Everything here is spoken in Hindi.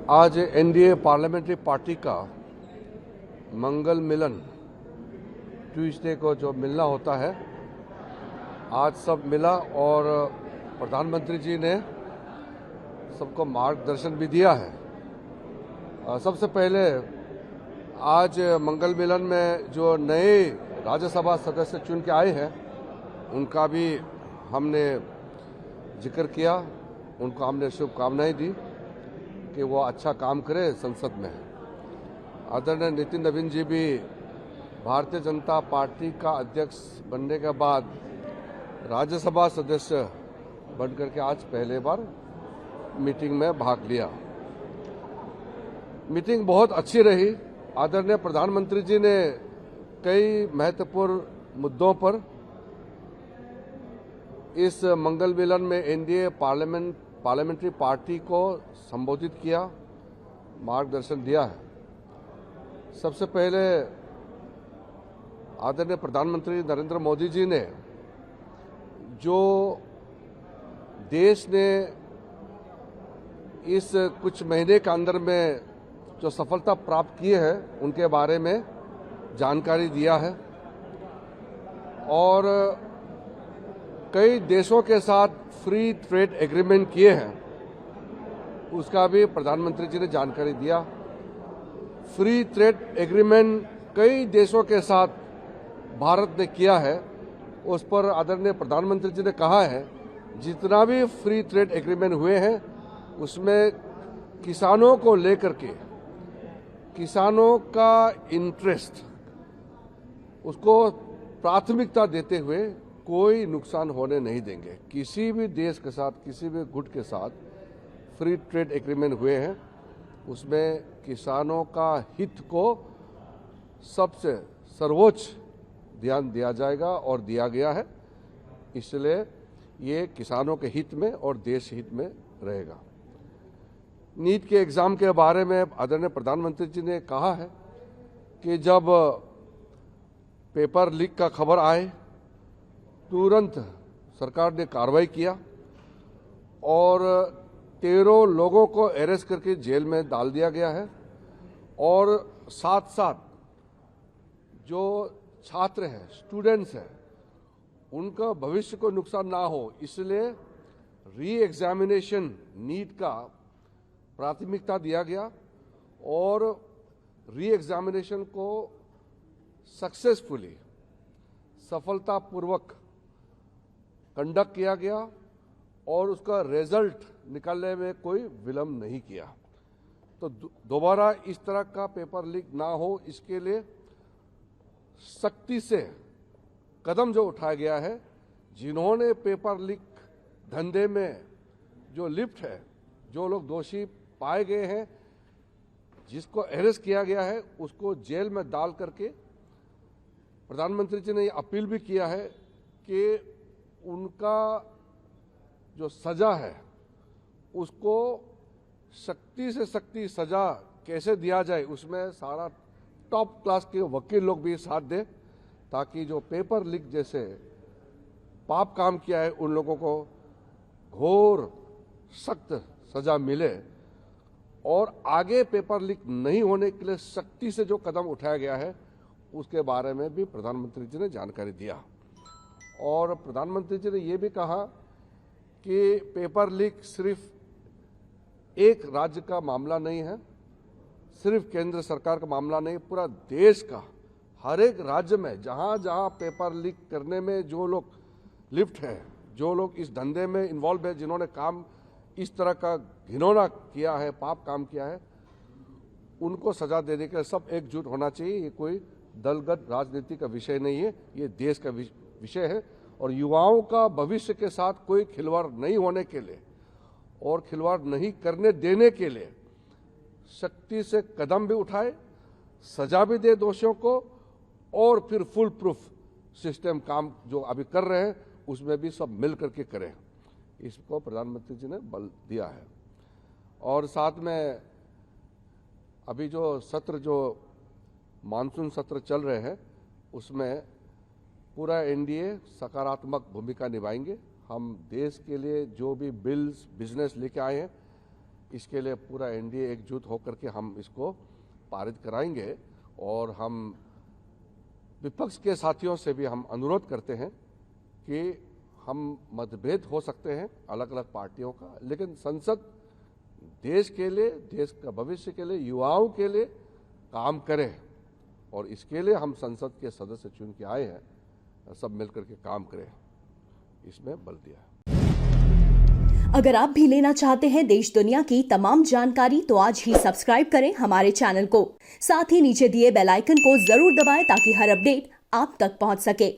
आज एनडीए पार्लियामेंट्री पार्टी का मंगल मिलन ट्यूसडे को जो मिलना होता है, आज सब मिला और प्रधानमंत्री जी ने सबको मार्गदर्शन भी दिया है। सबसे पहले आज मंगल मिलन में जो नए राज्यसभा सदस्य चुन के आए हैं उनका भी हमने जिक्र किया, उनको हमने शुभकामनाएं दी कि वो अच्छा काम करे संसद में। आदरणीय नितिन नवीन जी भी भारतीय जनता पार्टी का अध्यक्ष बनने के बाद राज्यसभा सदस्य बनकर के आज पहले बार मीटिंग में भाग लिया। मीटिंग बहुत अच्छी रही। आदरणीय प्रधानमंत्री जी ने कई महत्वपूर्ण मुद्दों पर इस मंगल मिलन में एनडीए पार्लियामेंट्री पार्टी को संबोधित किया, मार्गदर्शन दिया है। सबसे पहले आदरणीय प्रधानमंत्री नरेंद्र मोदी जी ने जो देश ने इस कुछ महीने के अंदर में जो सफलता प्राप्त की है उनके बारे में जानकारी दिया है और कई देशों के साथ फ्री ट्रेड एग्रीमेंट किए हैं, उसका भी प्रधानमंत्री जी ने जानकारी दिया। फ्री ट्रेड एग्रीमेंट कई देशों के साथ भारत ने किया है, उस पर आदरणीय प्रधानमंत्री जी ने कहा है जितना भी फ्री ट्रेड एग्रीमेंट हुए हैं उसमें किसानों को लेकर के, किसानों का इंटरेस्ट, उसको प्राथमिकता देते हुए कोई नुकसान होने नहीं देंगे। किसी भी देश के साथ, किसी भी गुट के साथ फ्री ट्रेड एग्रीमेंट हुए हैं उसमें किसानों का हित को सबसे सर्वोच्च ध्यान दिया जाएगा और दिया गया है, इसलिए ये किसानों के हित में और देश हित में रहेगा। नीट के एग्जाम के बारे में आदरणीय प्रधानमंत्री जी ने कहा है कि जब पेपर लीक का खबर आए तुरंत सरकार ने कार्रवाई किया और 13 लोगों को अरेस्ट करके जेल में डाल दिया गया है और साथ साथ जो छात्र हैं, स्टूडेंट्स हैं, उनका भविष्य को नुकसान ना हो इसलिए री एग्जामिनेशन नीट का प्राथमिकता दिया गया और री एग्जामिनेशन को सक्सेसफुली, सफलतापूर्वक कंडक्ट किया गया और उसका रिजल्ट निकालने में कोई विलंब नहीं किया। तो दोबारा इस तरह का पेपर लीक ना हो इसके लिए सख्ती से कदम जो उठाया गया है, जिन्होंने पेपर लीक धंधे में जो लिप्त है, जो लोग दोषी पाए गए हैं, जिसको अरेस्ट किया गया है, उसको जेल में डाल करके प्रधानमंत्री जी ने अपील भी किया है कि उनका जो सजा है उसको सख्ती से सख्ती सजा कैसे दिया जाए, उसमें सारा टॉप क्लास के वकील लोग भी साथ दें ताकि जो पेपर लीक जैसे पाप काम किया है उन लोगों को घोर सख्त सजा मिले और आगे पेपर लीक नहीं होने के लिए सख्ती से जो कदम उठाया गया है उसके बारे में भी प्रधानमंत्री जी ने जानकारी दिया। और प्रधानमंत्री जी ने ये भी कहा कि पेपर लीक सिर्फ एक राज्य का मामला नहीं है, सिर्फ केंद्र सरकार का मामला नहीं, पूरा देश का हर एक राज्य में जहां जहां पेपर लीक करने में जो लोग लिप्त हैं, जो लोग इस धंधे में इन्वॉल्व है, जिन्होंने काम इस तरह का घिनौना किया है, पाप काम किया है, उनको सजा देने के लिए सब एकजुट होना चाहिए। ये कोई दलगत राजनीति का विषय नहीं है, ये देश का विषय है और युवाओं का भविष्य के साथ कोई खिलवाड़ नहीं होने के लिए और खिलवाड़ नहीं करने देने के लिए सख्ती से कदम भी उठाए, सजा भी दे दोषियों को और फिर फुल प्रूफ सिस्टम काम जो अभी कर रहे हैं उसमें भी सब मिल करके करें, इसको प्रधानमंत्री जी ने बल दिया है। और साथ में अभी जो सत्र, जो मानसून सत्र चल रहे हैं उसमें पूरा एनडीए सकारात्मक भूमिका निभाएंगे। हम देश के लिए जो भी बिल्स, बिजनेस लेके आए हैं, इसके लिए पूरा एनडीए एकजुट होकर के हम इसको पारित कराएंगे। और हम विपक्ष के साथियों से भी हम अनुरोध करते हैं कि हम मतभेद हो सकते हैं अलग अलग पार्टियों का, लेकिन संसद देश के लिए, देश का भविष्य के लिए, युवाओं के लिए काम करे। और इसके लिए हम संसद के सदस्य चुन के आए हैं, सब मिलकर के काम करें, इसमें बल दिया है। अगर आप भी लेना चाहते हैं देश दुनिया की तमाम जानकारी तो आज ही सब्सक्राइब करें हमारे चैनल को। साथ ही नीचे दिए बेल आइकन को जरूर दबाएं ताकि हर अपडेट आप तक पहुंच सके।